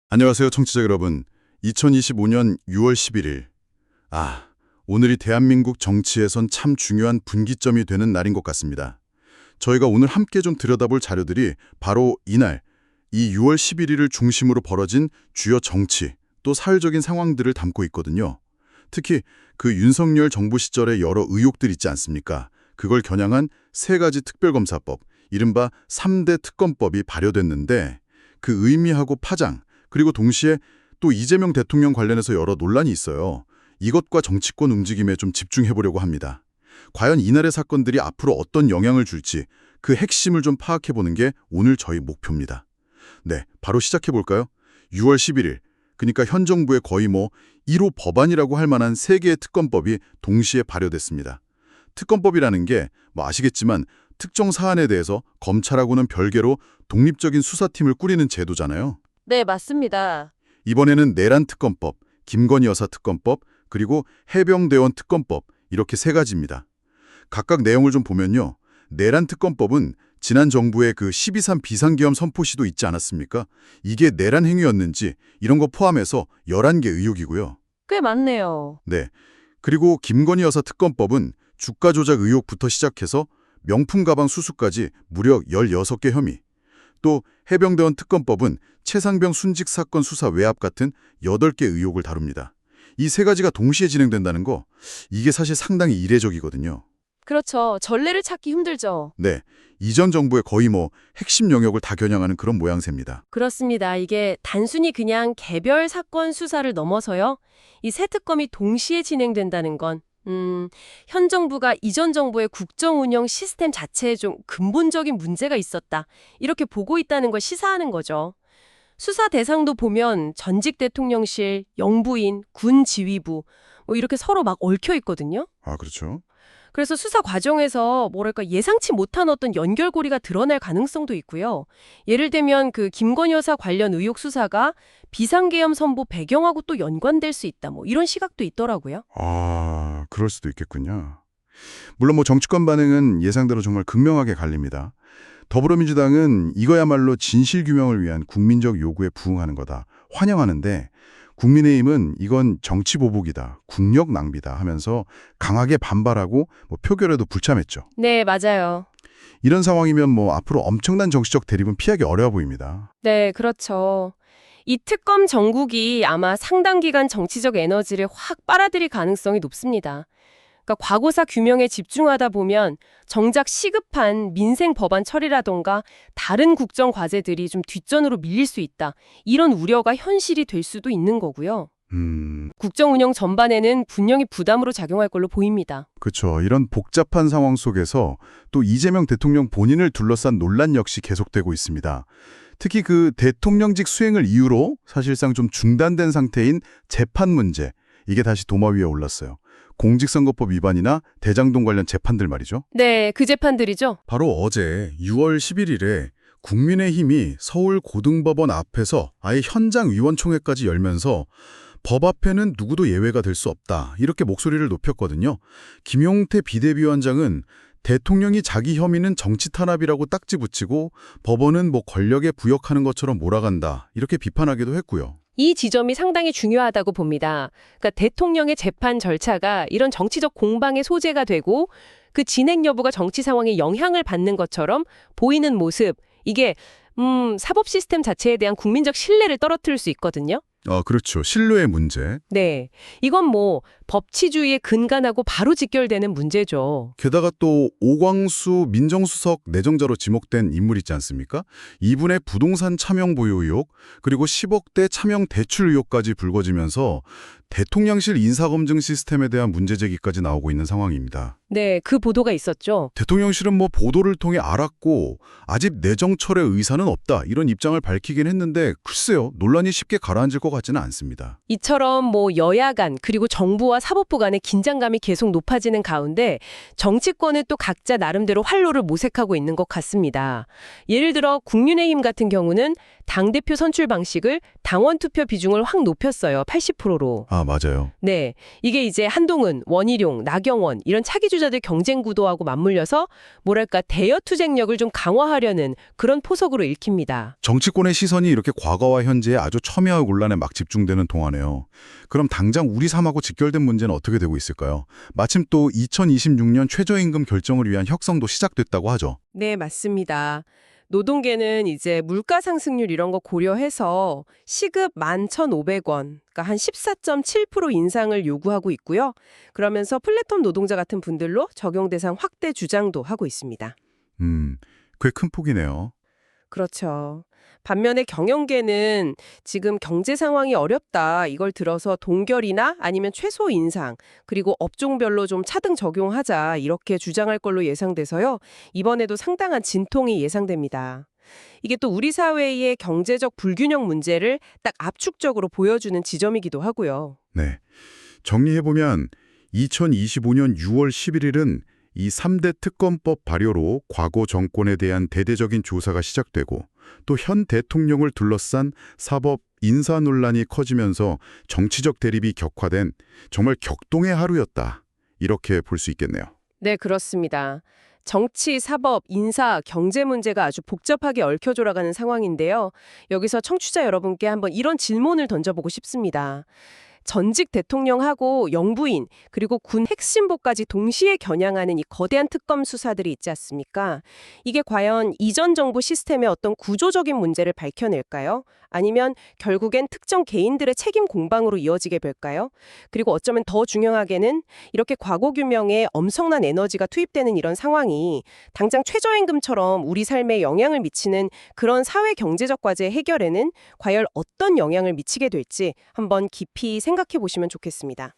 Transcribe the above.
안녕하세요, 청취자 여러분. 2025년 6월 11일. 오늘이 대한민국 정치에선 참 중요한 분기점이 되는 날인 것 같습니다. 저희가 오늘 함께 좀 들여다볼 자료들이 바로 이날, 이 6월 11일을 중심으로 벌어진 주요 정치, 또 사회적인 상황들을 담고 있거든요. 특히 그 윤석열 정부 시절의 여러 의혹들 있지 않습니까? 그걸 겨냥한 세 가지 특별검사법, 이른바 3대 특검법이 발효됐는데 그 의미하고 파장, 그리고 동시에 또 이재명 대통령 관련해서 여러 논란이 있어요. 이것과 정치권 움직임에 좀 집중해보려고 합니다. 과연 이날의 사건들이 앞으로 어떤 영향을 줄지 그 핵심을 좀 파악해보는 게 오늘 저희 목표입니다. 네, 바로 시작해볼까요? 6월 11일, 그러니까 현 정부의 거의 1호 법안이라고 할 만한 세 개의 특검법이 동시에 발효됐습니다. 특검법이라는 게 아시겠지만 특정 사안에 대해서 검찰하고는 별개로 독립적인 수사팀을 꾸리는 제도잖아요. 네, 맞습니다. 이번에는 내란 특검법, 김건희 여사 특검법, 그리고 해병대원 특검법 이렇게 세 가지입니다. 각각 내용을 좀 보면요. 내란 특검법은 지난 정부의 그 12.3 비상계엄 선포 시도 있지 않았습니까? 이게 내란 행위였는지 이런 거 포함해서 11개 의혹이고요. 꽤 많네요. 네. 그리고 김건희 여사 특검법은 주가 조작 의혹부터 시작해서 명품 가방 수수까지 무려 16개 혐의. 또 해병대원 특검법은 최상병 순직 사건 수사 외압 같은 8개 의혹을 다룹니다. 이 세 가지가 동시에 진행된다는 거, 이게 사실 상당히 이례적이거든요. 그렇죠. 전례를 찾기 힘들죠. 네, 이전 정부의 거의 핵심 영역을 다 겨냥하는 그런 모양새입니다. 그렇습니다. 이게 단순히 그냥 개별 사건 수사를 넘어서요. 이 세 특검이 동시에 진행된다는 건 현 정부가 이전 정부의 국정 운영 시스템 자체에 좀 근본적인 문제가 있었다. 이렇게 보고 있다는 걸 시사하는 거죠. 수사 대상도 보면 전직 대통령실, 영부인, 군 지휘부 이렇게 서로 막 얽혀 있거든요. 그렇죠. 그래서 수사 과정에서 예상치 못한 어떤 연결고리가 드러날 가능성도 있고요. 예를 들면 그 김건희 여사 관련 의혹 수사가 비상계엄 선포 배경하고 또 연관될 수 있다. 이런 시각도 있더라고요. 그럴 수도 있겠군요. 물론 정치권 반응은 예상대로 정말 극명하게 갈립니다. 더불어민주당은 이거야말로 진실규명을 위한 국민적 요구에 부응하는 거다, 환영하는데 국민의힘은 이건 정치보복이다, 국력 낭비다 하면서 강하게 반발하고 표결에도 불참했죠. 네, 맞아요. 이런 상황이면 앞으로 엄청난 정치적 대립은 피하기 어려워 보입니다. 네, 그렇죠. 이 특검 정국이 아마 상당 기간 정치적 에너지를 확 빨아들일 가능성이 높습니다. 그러니까 과거사 규명에 집중하다 보면 정작 시급한 민생 법안 처리라던가 다른 국정 과제들이 좀 뒷전으로 밀릴 수 있다. 이런 우려가 현실이 될 수도 있는 거고요. 국정 운영 전반에는 분명히 부담으로 작용할 걸로 보입니다. 그렇죠. 이런 복잡한 상황 속에서 또 이재명 대통령 본인을 둘러싼 논란 역시 계속되고 있습니다. 특히 그 대통령직 수행을 이유로 사실상 좀 중단된 상태인 재판 문제, 이게 다시 도마 위에 올랐어요. 공직선거법 위반이나 대장동 관련 재판들 말이죠. 네, 그 재판들이죠. 바로 어제 6월 11일에 국민의힘이 서울고등법원 앞에서 아예 현장위원총회까지 열면서 법 앞에는 누구도 예외가 될 수 없다, 이렇게 목소리를 높였거든요. 김용태 비대위원장은 대통령이 자기 혐의는 정치 탄압이라고 딱지 붙이고 법원은 권력에 부역하는 것처럼 몰아간다, 이렇게 비판하기도 했고요. 이 지점이 상당히 중요하다고 봅니다. 그러니까 대통령의 재판 절차가 이런 정치적 공방의 소재가 되고 그 진행 여부가 정치 상황에 영향을 받는 것처럼 보이는 모습, 이게 사법 시스템 자체에 대한 국민적 신뢰를 떨어뜨릴 수 있거든요. 그렇죠. 신뢰의 문제. 네, 이건 법치주의에 근간하고 바로 직결되는 문제죠. 게다가 또 오광수 민정수석 내정자로 지목된 인물 있지 않습니까? 이분의 부동산 차명 보유 의혹, 그리고 10억대 차명 대출 의혹까지 불거지면서 대통령실 인사검증 시스템에 대한 문제 제기까지 나오고 있는 상황입니다. 네, 그 보도가 있었죠. 대통령실은 보도를 통해 알았고 아직 내정철의 의사는 없다, 이런 입장을 밝히긴 했는데 글쎄요, 논란이 쉽게 가라앉을 것 같지는 않습니다. 이처럼 여야 간 그리고 정부와 사법부 간의 긴장감이 계속 높아지는 가운데 정치권은 또 각자 나름대로 활로를 모색하고 있는 것 같습니다. 예를 들어 국민의힘 같은 경우는 당대표 선출 방식을 당원 투표 비중을 확 높였어요. 80%로. 아, 맞아요. 네, 이게 이제 한동훈, 원희룡, 나경원 이런 차기 주자들 경쟁 구도하고 맞물려서 뭐랄까 대여 투쟁력을 좀 강화하려는 그런 포석으로 읽힙니다. 정치권의 시선이 이렇게 과거와 현재에 아주 첨예한 논란에 막 집중되는 동안에요. 그럼 당장 우리 삶하고 직결된 문제는 어떻게 되고 있을까요? 마침 또 2026년 최저임금 결정을 위한 혁성도 시작됐다고 하죠. 네, 맞습니다. 노동계는 이제 물가 상승률 이런 거 고려해서 시급 11,500원, 그러니까 한 14.7% 인상을 요구하고 있고요. 그러면서 플랫폼 노동자 같은 분들로 적용 대상 확대 주장도 하고 있습니다. 꽤 큰 폭이네요. 그렇죠. 반면에 경영계는 지금 경제 상황이 어렵다 이걸 들어서 동결이나 아니면 최소 인상 그리고 업종별로 좀 차등 적용하자 이렇게 주장할 걸로 예상돼서요. 이번에도 상당한 진통이 예상됩니다. 이게 또 우리 사회의 경제적 불균형 문제를 딱 압축적으로 보여주는 지점이기도 하고요. 네. 정리해보면 2025년 6월 11일은 이 3대 특검법 발효로 과거 정권에 대한 대대적인 조사가 시작되고 또 현 대통령을 둘러싼 사법 인사 논란이 커지면서 정치적 대립이 격화된 정말 격동의 하루였다. 이렇게 볼 수 있겠네요. 네, 그렇습니다. 정치, 사법, 인사, 경제 문제가 아주 복잡하게 얽혀 돌아가는 상황인데요. 여기서 청취자 여러분께 한번 이런 질문을 던져보고 싶습니다. 전직 대통령하고 영부인 그리고 군 핵심보까지 동시에 겨냥하는 이 거대한 특검 수사들이 있지 않습니까? 이게 과연 이전 정부 시스템의 어떤 구조적인 문제를 밝혀낼까요? 아니면 결국엔 특정 개인들의 책임 공방으로 이어지게 될까요? 그리고 어쩌면 더 중요하게는 이렇게 과거 규명에 엄청난 에너지가 투입되는 이런 상황이 당장 최저임금처럼 우리 삶에 영향을 미치는 그런 사회 경제적 과제 해결에는 과연 어떤 영향을 미치게 될지 한번 깊이 생각해 보시면 좋겠습니다.